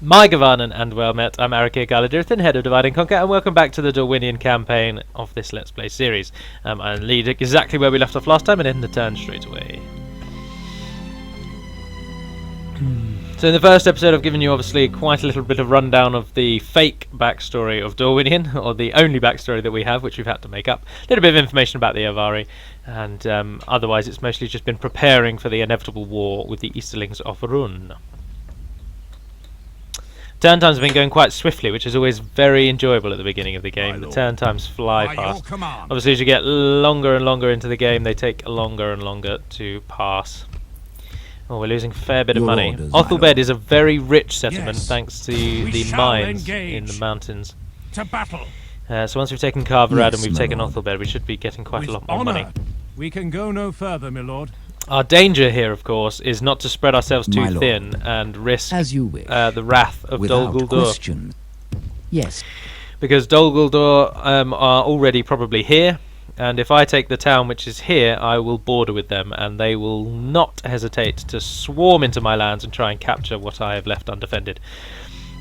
My Gavanan and well met, I'm Araki Galadirthan, head of Divide and Conquer, and welcome back to the Dorwinion campaign of this Let's Play series. I lead exactly where we left off last time and end the turn straight away. So in the first episode I've given you obviously quite a little bit of rundown of the fake backstory of Dorwinion, or the only backstory that we have, which we've had to make up. A little bit of information about the Avari, and otherwise it's mostly just been preparing for the inevitable war with the Easterlings of Run. Turn times have been going quite swiftly, which is always very enjoyable at the beginning of the game. The turn times fly past. Obviously, as you get longer and longer into the game, they take longer and longer to pass. Oh, we're losing a fair bit of money. Othelbed is a very rich settlement, thanks to the mines in the mountains. To battle. So once we've taken Carverad and we've taken Othelbed, we should be getting quite a lot more money. We can go no further, my lord. Our danger here, of course, is not to spread ourselves too thin and risk the wrath of Dol Guldur. Yes. Because Dol Guldur are already probably here, and if I take the town which is here, I will border with them, and they will not hesitate to swarm into my lands and try and capture what I have left undefended.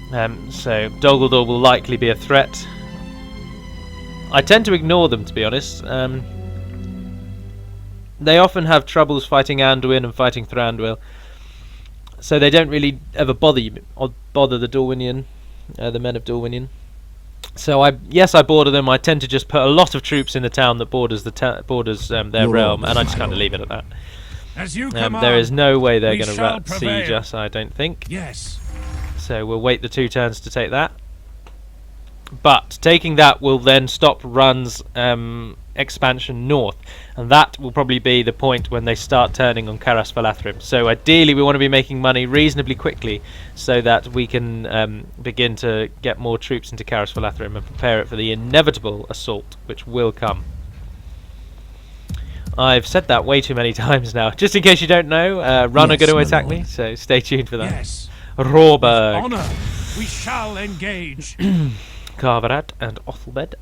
So Dol Guldur will likely be a threat. I tend to ignore them, to be honest. They often have troubles fighting Anduin and fighting Thranduil, so they don't really ever bother the Dorwinion, the men of Dorwinion. So yes, I border them. I tend to just put a lot of troops in the town that borders their realm, and I just kind of leave it at that. As you there is no way they're going to siege us, I don't think. Yes. So we'll wait the 2 turns to take that. But taking that will then stop Run's expansion north, and that will probably be the point when they start turning on Caras Valathrim. So ideally we want to be making money reasonably quickly so that we can begin to get more troops into Caras Valathrim and prepare it for the inevitable assault which will come. I've said that way too many times now. Just in case you don't know, Run are going to attack me, so stay tuned for that. Yes. Rawberg. Honor. We shall engage. Carverad and Othelbed,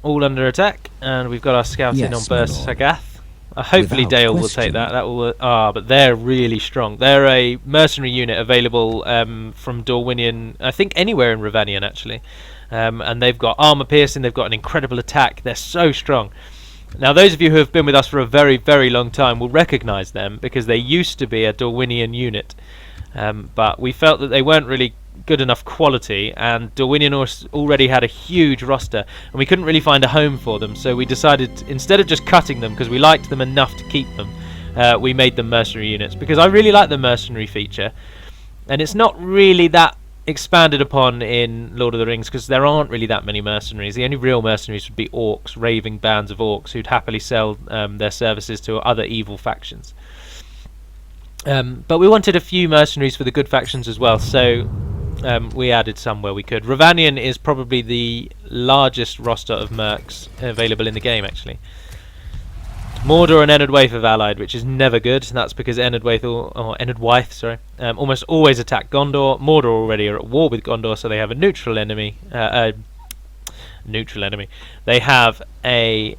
all under attack, and we've got our scouts in on Burst Sagath. Hopefully Dale will take that. That will. But they're really strong. They're a mercenary unit available from Dorwinion, I think anywhere in Ravanion actually, and they've got armor piercing. They've got an incredible attack. They're so strong. Now, those of you who have been with us for a very, very long time will recognise them because they used to be a Dorwinion unit, but we felt that they weren't really good enough quality, and Dorwinion already had a huge roster, and we couldn't really find a home for them, so we decided, instead of just cutting them because we liked them enough to keep them, we made them mercenary units, because I really like the mercenary feature, and it's not really that expanded upon in Lord of the Rings because there aren't really that many mercenaries. The only real mercenaries would be orcs, raving bands of orcs who'd happily sell their services to other evil factions. But we wanted a few mercenaries for the good factions as well, so we added some where we could. Ravanion is probably the largest roster of mercs available in the game, actually. Mordor and Enedwaith have allied, which is never good. That's because Enedwaith almost always attack Gondor. Mordor already are at war with Gondor, so they have a neutral enemy. They have a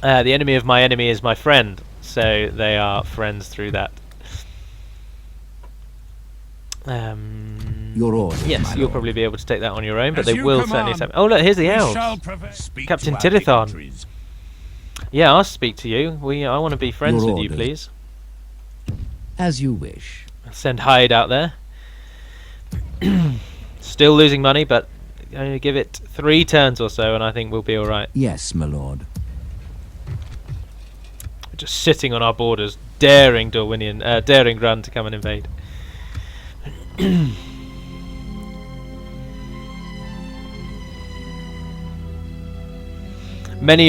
the enemy of my enemy is my friend, so they are friends through that. Your order, yes, you'll probably be able to take that on your own, but they will certainly attack. Oh look, here's the elves. Captain Tirithon. Yeah, I'll speak to you. I want to be friends with you, please. As you wish. Send Hyde out there. Still losing money, but give it 3 turns or so, and I think we'll be all right. Yes, my lord. We're just sitting on our borders, daring Dorwinion, daring Run to come and invade. Most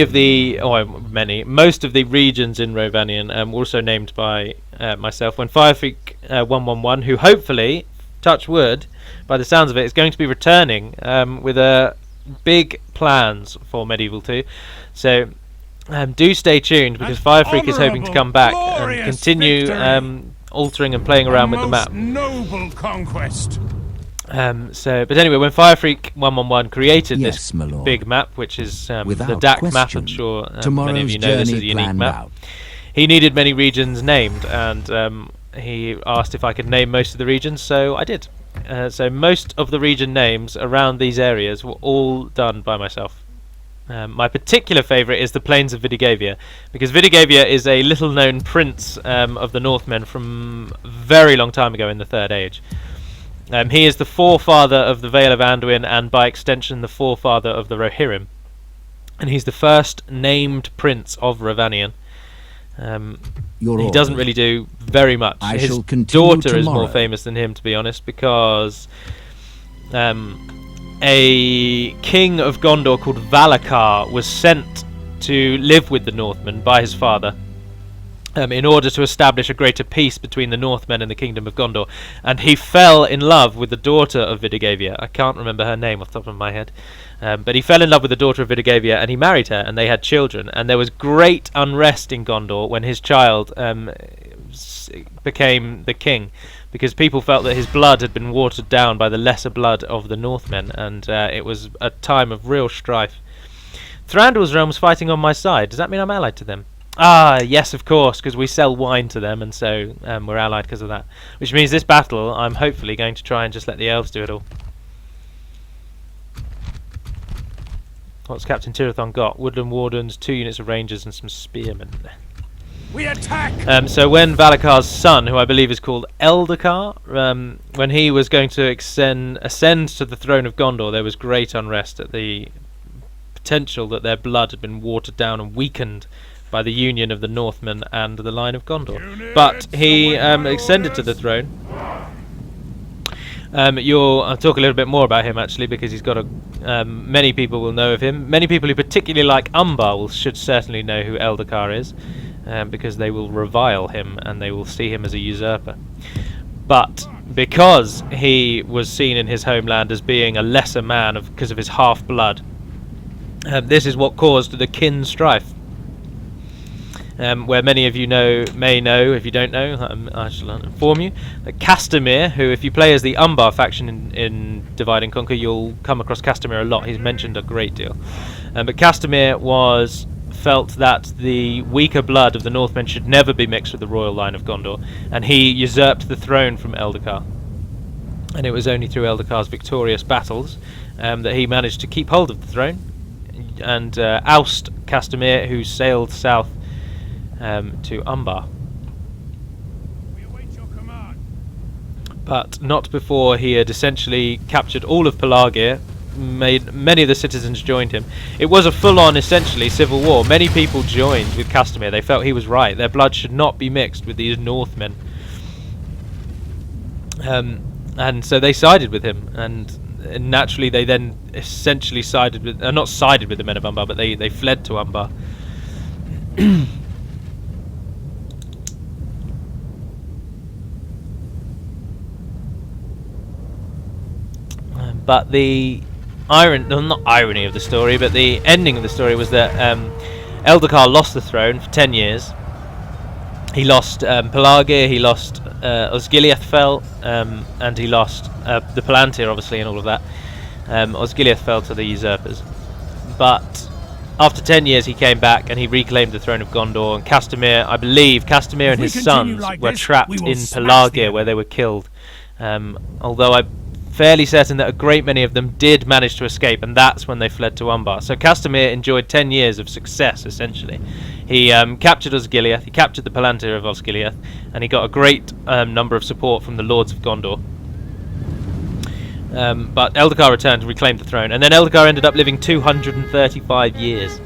of the regions in Rovanion were also named by myself. When Firefreak 111, who hopefully, touch wood, by the sounds of it, is going to be returning with big plans for Medieval 2. So do stay tuned, because Firefreak is hoping to come back and continue altering and playing around with the map. Noble conquest. But anyway, when Firefreak 111 created this big map, which is the DAC map, I'm sure many of you know this is a unique map, he needed many regions named, and he asked if I could name most of the regions, so I did. So most of the region names around these areas were all done by myself. My particular favourite is the Plains of Vidigavia, because Vidigavia is a little-known prince of the Northmen from a very long time ago in the Third Age. He is the forefather of the Vale of Anduin, and by extension the forefather of the Rohirrim. And he's the first named prince of Ravanion. He doesn't really do very much. His daughter is more famous than him, to be honest, because a king of Gondor called Valakar was sent to live with the Northmen by his father in order to establish a greater peace between the Northmen and the Kingdom of Gondor. And he fell in love with the daughter of Vidigavia. I can't remember her name off the top of my head. But he fell in love with the daughter of Vidigavia, and he married her, and they had children. And there was great unrest in Gondor when his child became the king, because people felt that his blood had been watered down by the lesser blood of the Northmen, and it was a time of real strife. Thranduil's realm's fighting on my side. Does that mean I'm allied to them? Ah, yes, of course, because we sell wine to them, and so we're allied because of that. Which means this battle, I'm hopefully going to try and just let the elves do it all. What's Captain Tirathon got? Woodland Wardens, 2 units of rangers, and some spearmen. We attack! So when Valakar's son, who I believe is called Eldakar, when he was going to ascend to the throne of Gondor, there was great unrest at the potential that their blood had been watered down and weakened by the union of the Northmen and the line of Gondor. But he ascended to the throne. I'll talk a little bit more about him actually, because he's got a many people will know of him. Many people who particularly like Umbar should certainly know who Eldakar is, because they will revile him and they will see him as a usurper. But because he was seen in his homeland as being a lesser man because of his half-blood, this is what caused the kin strife. Where many of you may know, if you don't know, I shall inform you, that Castamir, who if you play as the Umbar faction in Divide and Conquer, you'll come across Castamir a lot. He's mentioned a great deal. But Castamir felt that the weaker blood of the Northmen should never be mixed with the royal line of Gondor, and he usurped the throne from Eldakar. And it was only through Eldakar's victorious battles that he managed to keep hold of the throne and oust Castamir, who sailed south to Umbar. We await your command. But not before he had essentially captured all of Pelargir. Many of the citizens joined him. It was a full-on, essentially, civil war. Many people joined with Castamir. They felt he was right. Their blood should not be mixed with these Northmen. And so they sided with him. And naturally, they then essentially sided with... not sided with the men of Umbar, but they fled to Umbar. But the not irony of the story, but the ending of the story was that Eldakar lost the throne for 10 years. He lost Pelargir, he lost Osgiliath fell, and he lost the Palantir, obviously, and all of that. Osgiliath fell to the usurpers. But after 10 years he came back and he reclaimed the throne of Gondor, and Castamir, I believe, Castamir and his sons were trapped in Pelargir, where they were killed. Although I'm fairly certain that a great many of them did manage to escape, and that's when they fled to Umbar. So Castamir enjoyed 10 years of success, essentially. He captured Osgiliath, he captured the Palantir of Osgiliath, and he got a great number of support from the Lords of Gondor. But Eldakar returned and reclaimed the throne, and then Eldakar ended up living 235 years.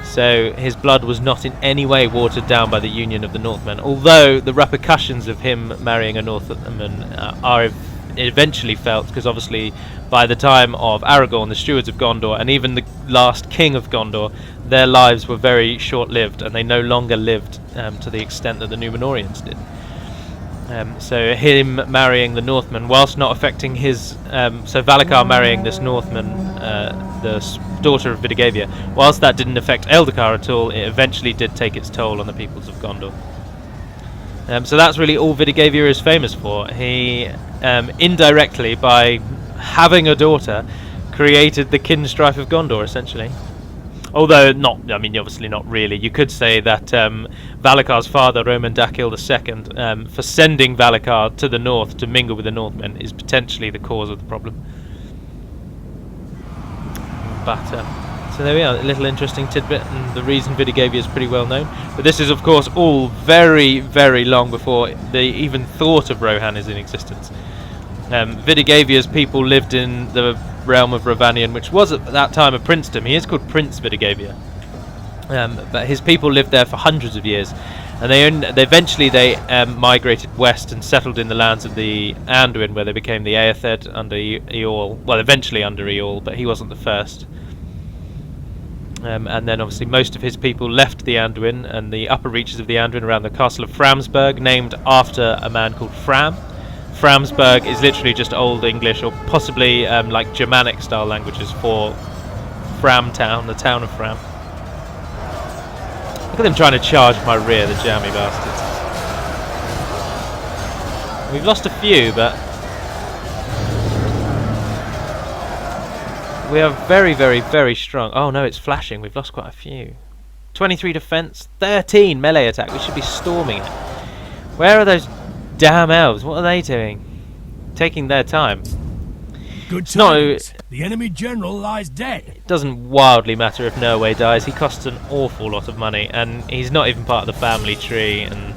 So his blood was not in any way watered down by the union of the Northmen, although the repercussions of him marrying a Northman are eventually felt, because obviously by the time of Aragorn, the stewards of Gondor, and even the last king of Gondor, their lives were very short-lived, and they no longer lived to the extent that the Númenóreans did. So him marrying the Northman, whilst not affecting his... so Valakar marrying this Northman, the daughter of Vidigavia, whilst that didn't affect Eldakar at all, it eventually did take its toll on the peoples of Gondor. So that's really all Vidigavia is famous for. He, indirectly, by having a daughter, created the kin strife of Gondor, essentially. Although not, I mean, obviously not really. You could say that Valakar's father, Roman Dakil II, for sending Valakar to the north to mingle with the Northmen, is potentially the cause of the problem. But so there we are, a little interesting tidbit, and the reason Vidagavia is pretty well known. But this is, of course, all very, very long before they even thought of Rohan is in existence. Vidagavia's people lived in the realm of Rovanion, which was at that time a princedom. He is called Prince Vidagavia, but his people lived there for hundreds of years, and they eventually migrated west and settled in the lands of the Anduin, where they became the Aethed under Eorl. Well, eventually under Eorl, but he wasn't the first. And then obviously most of his people left the Anduin and the upper reaches of the Anduin around the castle of Framsburg, named after a man called Fram. Framsburg is literally just Old English, or possibly like Germanic style languages for Fram town, the town of Fram. Look at them trying to charge my rear, the jammy bastards. We've lost a few, but we are very, very, very strong. Oh no, it's flashing. We've lost quite a few. 23 defense, 13 melee attack. We should be storming it. Where are those damn elves? What are they doing? Taking their time. Good times. The enemy general lies dead. It doesn't wildly matter if Nurwe dies. He costs an awful lot of money, and he's not even part of the family tree. And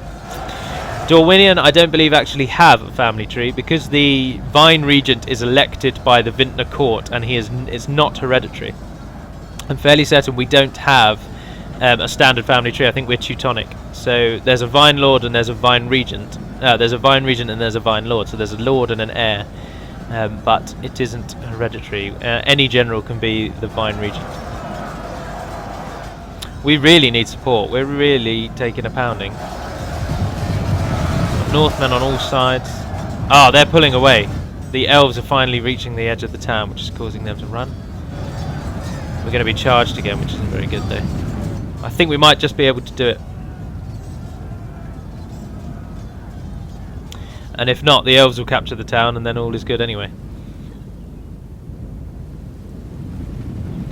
Dorwinion, I don't believe, actually have a family tree, because the Vine Regent is elected by the Vintner Court, and it's not hereditary. I'm fairly certain we don't have a standard family tree. I think we're Teutonic. So there's a Vine Lord and there's a Vine Regent. There's a Vine Regent and there's a Vine Lord. So there's a Lord and an heir, but it isn't hereditary. Any general can be the Vine Regent. We really need support. We're really taking a pounding. Northmen on all sides. Ah, they're pulling away. The elves are finally reaching the edge of the town, which is causing them to run. We're going to be charged again, which isn't very good though. I think we might just be able to do it. And if not, the elves will capture the town, and then all is good anyway.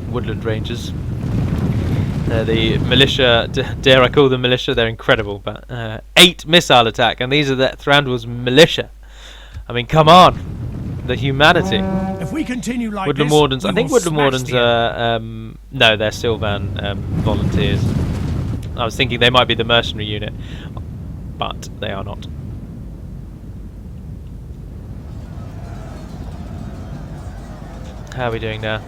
Woodland Rangers. The militia, dare I call them militia? They're incredible, but 8 missile attack, and these are the Thranduil's militia. I mean, come on, the humanity. If we continue like Woodland this, Wardens. I think Woodland Wardens are no, they're Sylvan volunteers. I was thinking they might be the mercenary unit, but they are not. How are we doing now?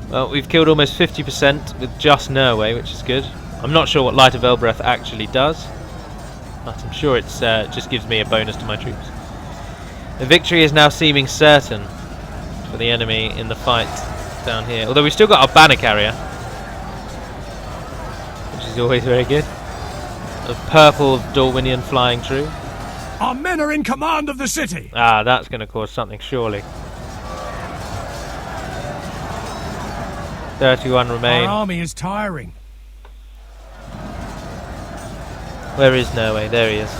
Well, we've killed almost 50% with just Nurwe, which is good. I'm not sure what Light of Elbreth actually does, but I'm sure it's just gives me a bonus to my troops. The victory is now seeming certain for the enemy in the fight down here. Although we've still got our banner carrier, which is always very good. The purple Dorwinion flying true. Our men are in command of the city. Ah, that's going to cause something, surely. 31 remain. Our army is tiring. Where is Nurwe? There he is.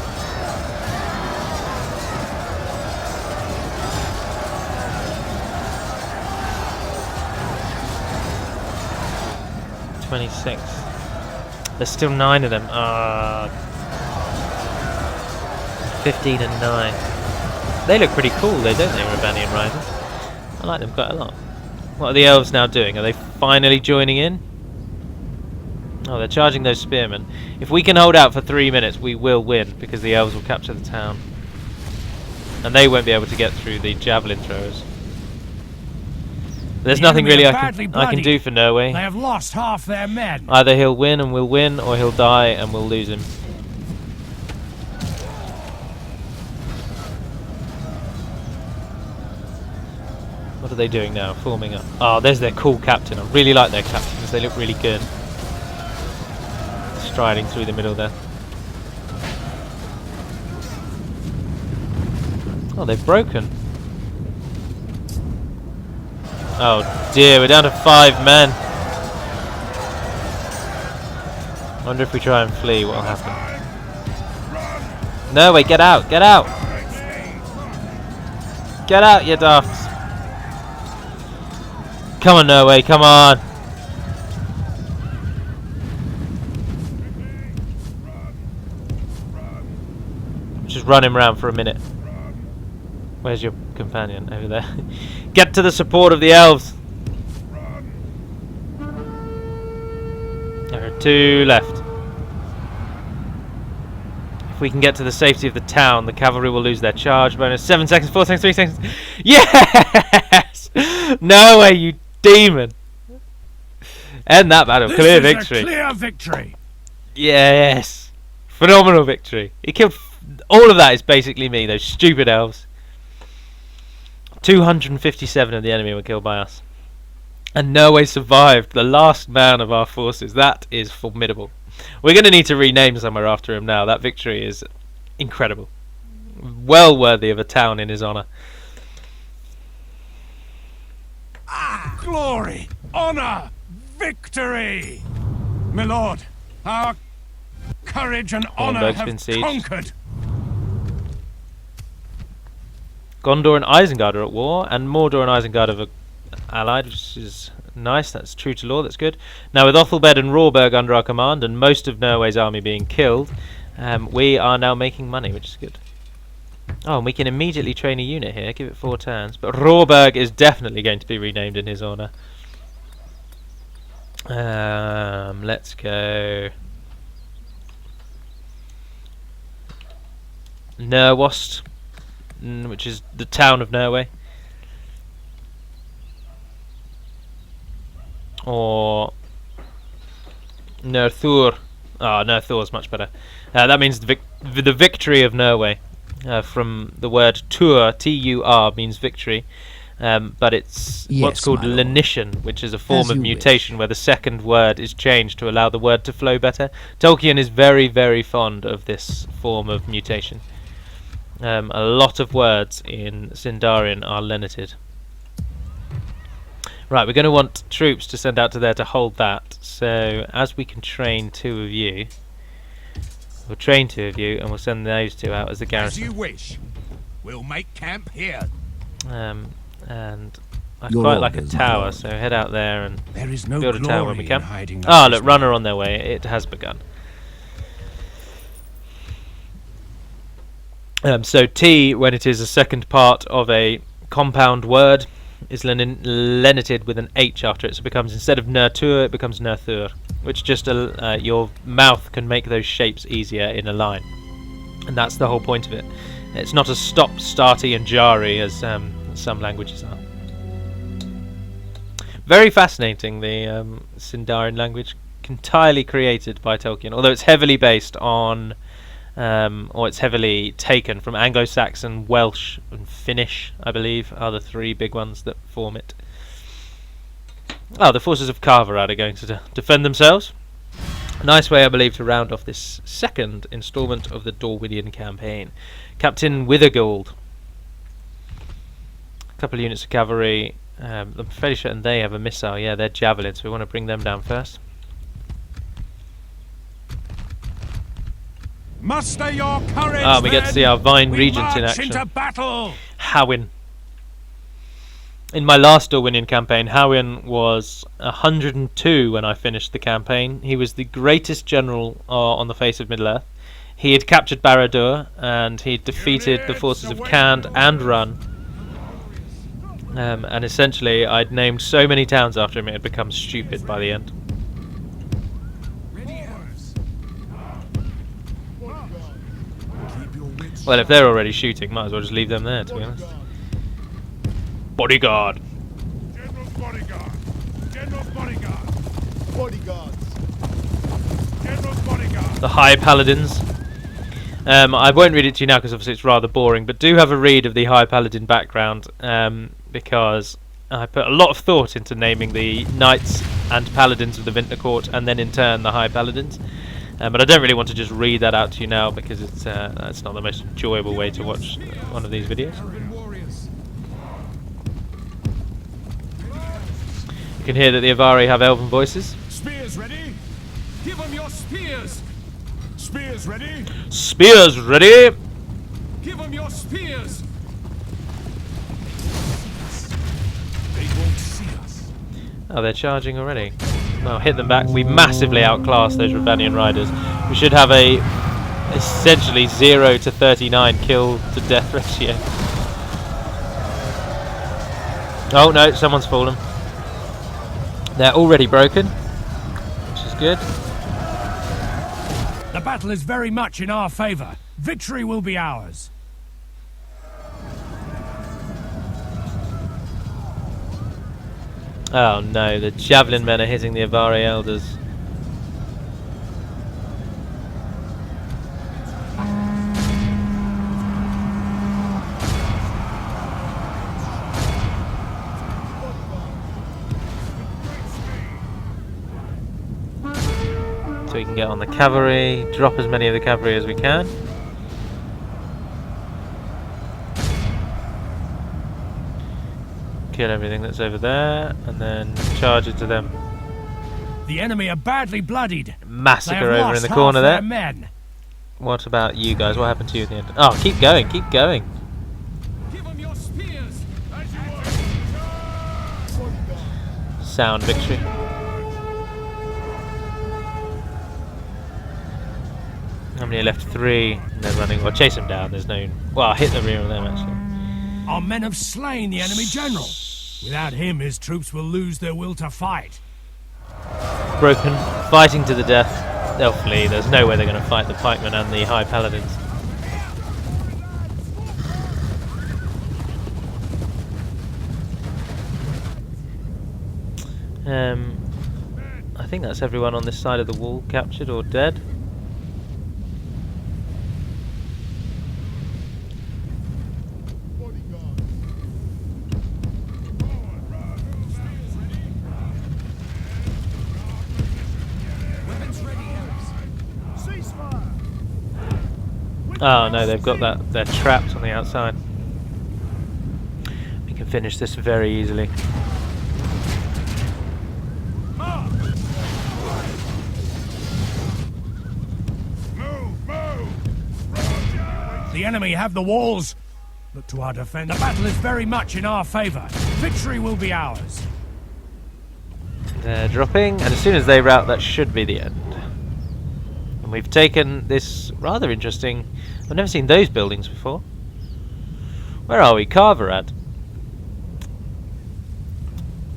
There's still 9 of them. 15 and 9. They look pretty cool though, don't they, Rovanion Riders? I like them quite a lot. What are the elves now doing? Are they finally joining in? Oh, they're charging those spearmen. If we can hold out for 3 minutes, we will win, because the elves will capture the town. And they won't be able to get through the javelin throwers. There's nothing really I can do for Nurwe. They have lost half their men. Either he'll win and we'll win, or he'll die and we'll lose him. What are they doing now? Forming up. Oh, there's their cool captain. I really like their captains. They look really good. Striding through the middle there. Oh, they've broken. Oh dear, we're down to 5 men. I wonder if we try and flee, what will happen. No, wait, get out, get out! Get out, you dafts! Come on, Nurwe, come on! run him round for a minute. Where's your companion? Over there. Get to the support of the elves. There are 2 left. If we can get to the safety of the town, the cavalry will lose their charge bonus. 7 seconds, 4 seconds, 3 seconds. Yes! No way, you demon! End that battle. Clear victory. Clear victory. Yes! Phenomenal victory. He killed... all of that is basically me, those stupid elves. 257 of the enemy were killed by us. And Nurwe survived, the last man of our forces. That is formidable. We're going to need to rename somewhere after him now. That victory is incredible. Well worthy of a town in his honour. Ah, glory, honour, victory! My lord, our courage and honour have conquered. Gondor and Isengard are at war, and Mordor and Isengard have allied, which is nice. That's true to law. That's good. Now, with Othelbed and Rawberg under our command, and most of Nurwe's army being killed, we are now making money, which is good. Oh, and we can immediately train a unit here. Give it 4 turns. But Rawberg is definitely going to be renamed in his honour. Let's go. Nurwost, which is the town of Nurwe. Or Nerthur. Ah, Nerthur's much better. That means the victory of Nurwe. From the word tur, T-U-R, means victory. But it's what's called lenition, which is a form of mutation where the second word is changed to allow the word to flow better. Tolkien is very, very fond of this form of mutation. A lot of words in Sindarin are lenited. Right, we're going to want troops to send out to there to hold that. So, as we can train 2 of you, we'll train 2 of you, and we'll send those 2 out as the garrison. As you wish. We'll make camp here. And I quite like a tower, so head out there and build a tower when we can. Ah, look, runner on their way. It has begun. So T, when it is a second part of a compound word, is lenited with an H after it, so it becomes, instead of Nertur, it becomes Nerthur, which just your mouth can make those shapes easier in a line, and that's the whole point of it. It's not as stop, starty, and jarry as some languages are. Very fascinating, the Sindarin language, entirely created by Tolkien, although it's heavily based on or it's heavily taken from Anglo-Saxon, Welsh and Finnish, I believe, are the 3 big ones that form it. Oh, the forces of Carverad are going to defend themselves. A nice way, I believe, to round off this second instalment of the Dorwinion campaign. Captain Withergold. A couple of units of cavalry. I'm fairly certain they have a missile. Yeah, they're javelins, so we want to bring them down first. Muster your courage. Ah, we get to see our Vine Regent in action. Into battle. Howin. In my last Dorwinion campaign, Howin was 102 when I finished the campaign. He was the greatest general on the face of Middle-earth. He had captured Barad-dûr, and he defeated the forces of Khand and Run. And essentially, I'd named so many towns after him, it had become stupid by the end. Well, if they're already shooting, might as well just leave them there, to be honest. Bodyguard! General's bodyguard! General's bodyguard! Bodyguards! General's bodyguard! The High Paladins. I won't read it to you now because obviously it's rather boring, but do have a read of the High Paladin background, because I put a lot of thought into naming the Knights and Paladins of the Vintner Court, and then in turn the High Paladins. But I don't really want to just read that out to you now because it's that's not the most enjoyable way to watch one of these videos. You can hear that the Avari have elven voices. Spears ready? Give them your spears! Spears ready? Spears ready! Give them your spears! They won't see us. Oh, they're charging already. Well, hit them back. We massively outclassed those Ravanian riders. We should have a essentially 0 to 39 kill to death ratio. Oh no, someone's fallen. They're already broken, which is good. The battle is very much in our favor. Victory will be ours. Oh no, the javelin men are hitting the Avari elders. So we can get on the cavalry, drop as many of the cavalry as we can. Kill everything that's over there, and then charge into them. The enemy are badly bloodied. Massacre over in the corner there. Men. What about you guys? What happened to you at the end? Oh, keep going, keep going. Give them your spears. Sound victory. How many are left? 3. And they're running. Well, chase them down. There's no. Well, hit the rear of them actually. Our men have slain the enemy general. Without him, his troops will lose their will to fight. Broken, fighting to the death. They'll flee. There's no way they're going to fight the pikemen and the high paladins. I think that's everyone on this side of the wall captured or dead. Oh no, they've got that. They're trapped on the outside. We can finish this very easily. The enemy have the walls. Look to our defense. The battle is very much in our favor. Victory will be ours. They're dropping, and as soon as they rout, that should be the end. And we've taken this rather interesting. I've never seen those buildings before. Where are we? Carverad.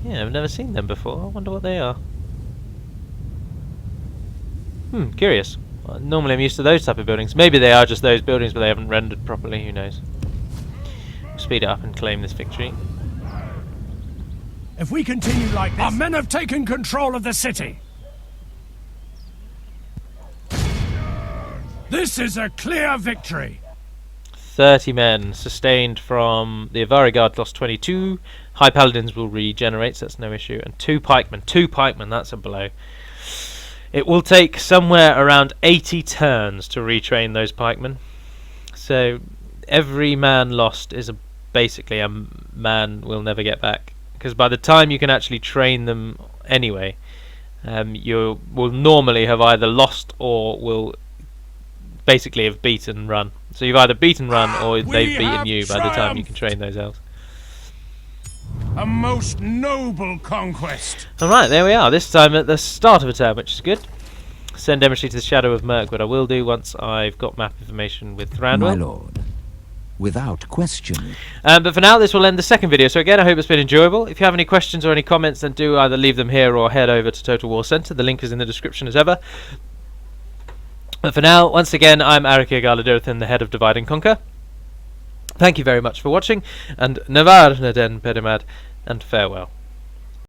Yeah, I've never seen them before. I wonder what they are. Curious. Well, normally I'm used to those type of buildings. Maybe they are just those buildings, but they haven't rendered properly. Who knows? We'll speed it up and claim this victory. If we continue like this, our men have taken control of the city. This is a clear victory. 30 men sustained from the Avari Guard, lost 22. High Paladins will regenerate, so that's no issue. And 2 pikemen. 2 pikemen, that's a blow. It will take somewhere around 80 turns to retrain those pikemen. So every man lost is basically a man we'll never get back. Because by the time you can actually train them anyway, you will normally have either lost or will basically have beaten run. So you've either beaten run or they've beaten you by the time you can train those elves. A most noble conquest. Alright, there we are. This time at the start of a turn, which is good. Send emissary to the Shadow of Mirk, but I will do once I've got map information with Thranduil. My lord, without question. But for now, this will end the second video. So again, I hope it's been enjoyable. If you have any questions or any comments, then do either leave them here or head over to Total War Center. The link is in the description as ever. But for now, once again, I'm Arikir Galadurathan, the head of Divide and Conquer. Thank you very much for watching, and Navar Naden Pedimad, and farewell.